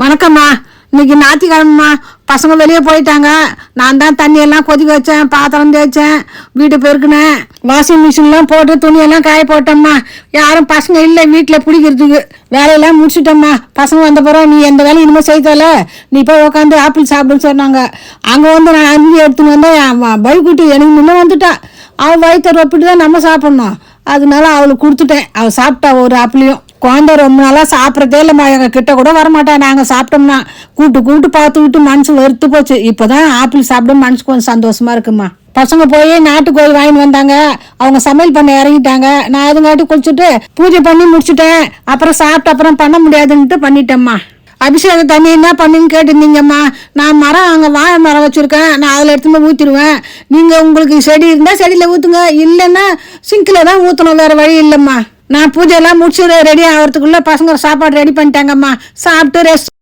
வணக்கம்மா. இன்னைக்கு ஞாயிற்றுக்கிழமைம்மா. பசங்க வெளியே போயிட்டாங்க. நான் தான் தண்ணியெல்லாம் கொதிக்க வச்சேன், பாத்திரம் தேய்ச்சேன், வீட்டை பெருக்கினேன், வாஷிங் மிஷின்லாம் போட்டு துணியெல்லாம் காய போட்டோம்மா. யாரும் பசங்க இல்லை வீட்டில் பிடிக்கிறதுக்கு. வேலையெல்லாம் முடிச்சுட்டோம்மா. பசங்க வந்த பிறகு நீ எந்த வேலையும் இனிமேல் செய்தால, நீ போய் உட்காந்து ஆப்பிள் சாப்பிடுன்னு சொன்னாங்க. அங்கே வந்து நான் அரிஞ்சு எடுத்துன்னு வந்தேன். பைக்குட்டி எனக்கு முன்னே வந்துட்டா. அவள் வயிற்று ஒப்பிட்டு தான் நம்ம சாப்பிட்ணும். அதனால அவளுக்கு கொடுத்துட்டேன். அவள் சாப்பிட்டா ஒரு ஆப்பிளையும். குழந்தை ரொம்ப நாளாக சாப்பிட்றதே இல்லைம்மா. எங்கள் கிட்ட கூட வரமாட்டேன். நாங்கள் சாப்பிட்டோம்னா கூப்பிட்டு பார்த்துக்கிட்டு மனசு வெறுத்து போச்சு. இப்போ தான் ஆப்பிள் சாப்பிட மனசு கொஞ்சம் சந்தோஷமா இருக்குமா. பசங்க போய் நாட்டுக்கோழி வாங்கிட்டு வந்தாங்க. அவங்க சமையல் பண்ண இறங்கிட்டாங்க. நான் அதுங்காட்டி குளிச்சுட்டு பூஜை பண்ணி முடிச்சுட்டேன். அப்புறம் சாப்பிட்டு அப்புறம் பண்ண முடியாதுன்ட்டு பண்ணிட்டேம்மா. அபிஷேக தண்ணி என்ன பண்ணுன்னு கேட்டுருந்தீங்கம்மா. நான் மரம் அங்கே வாழை மரம் வச்சுருக்கேன். நான் அதில் எடுத்துன்னு போய் ஊற்றிடுவேன். நீங்கள் உங்களுக்கு செடி இருந்தால் செடியில் ஊற்றுங்க, இல்லைன்னா சிங்கில் தான் ஊற்றணும், வேறு வழி இல்லைம்மா. நான் பூஜையெல்லாம் முடிச்சு ரெடி ஆகிறதுக்குள்ளே பசங்க சாப்பாடு ரெடி பண்ணிட்டாங்கம்மா. சாப்பிட்டு ரெஸ்ட்